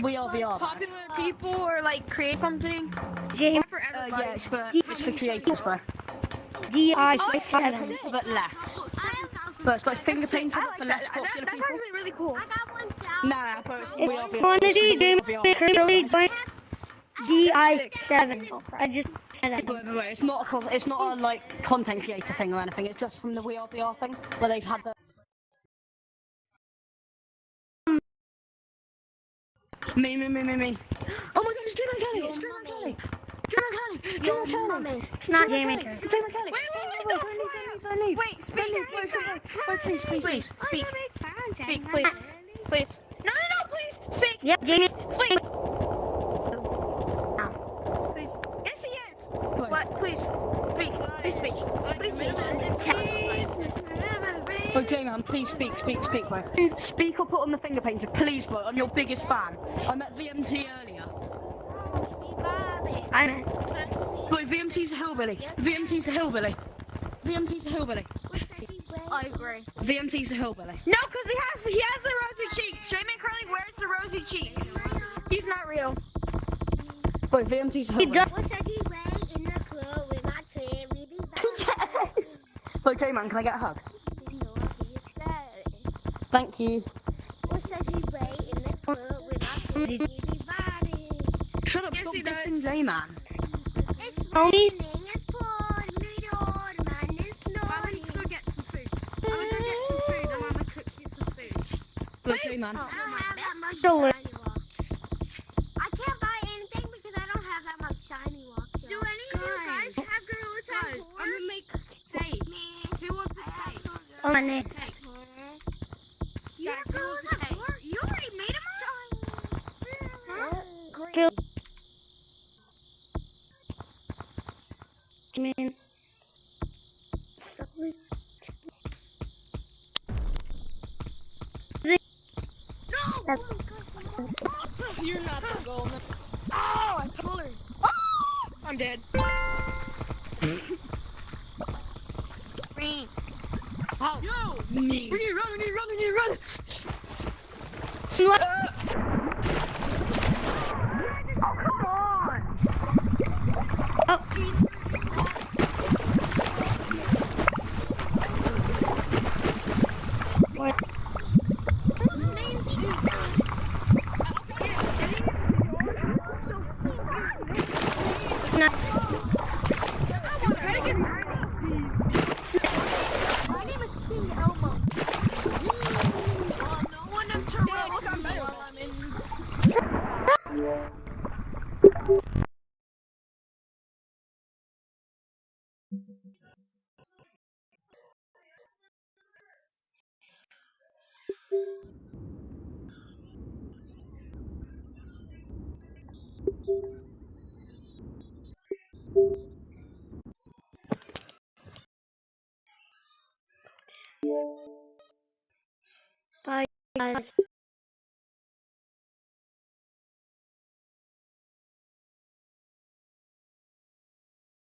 We are VR. Popular people or like create something. J For everybody. Yeah, it's for creators, bro. DI7. But less. But it's like finger painting for less popular That's people. actually really cool. I got 1,000. Nah, but we are VR. Quantity currently join DI7. Oh, I just said that. Wait, it's not a like content creator thing or anything. It's just from the We Are VR thing where they've had the. Me. Oh my god, it's Dream Kelly! It's Dream Kelly! Dream Kelly! It's not Jamie. It's Dream Kelly! Wait, leave. Wait, speak. Wait, please. Speak, please. No, please. Speak. Yep, Jamie. Please. Please. Yes, he is. What? Please. Speak. Please speak. Please speak. Okay, man, please speak, bro. Speak or put on the finger painter, please, bro. I'm your biggest fan. I met VMT earlier. Boy, VMT's a hillbilly. I agree. VMT's a hillbilly. No, because he has the rosy cheeks. Jamie Curly wears the rosy cheeks. He's not real. Boy, VMT's a hillbilly. What's that you wear in the club with my twin? We be back. Yes! Boy, J-Man, can I get a hug? Thank you. What's that you wear in the club with my twin? We be vibing. Shut up, Yes, stop he does. dissing J-Man. It's Homie. raining, it's pouring, man, it's I need to go get some food. I'm gonna go get some food. I'm gonna cook you some food. Boy, J-Man. I don't have that much Deli- shiny walks. I can't buy anything because I don't have that much shiny walks. Do any of you guys have Gorilla Tag? I'm gonna make cake. Who wants a cake? Oh, my name. Cake. You Guys, have who Gorilla wants a Tag? cake? You already made them all? Kill. Jamie. No! You're not the golden. Oh, I colored. Oh! I'm dead. Green. Oh. Yo! Me. We need to run. Oh, come on! Oh, what? Whose name Jesus? No. My name is King Elmo. Oh, no one in Toronto. I'm in. Bye, guys.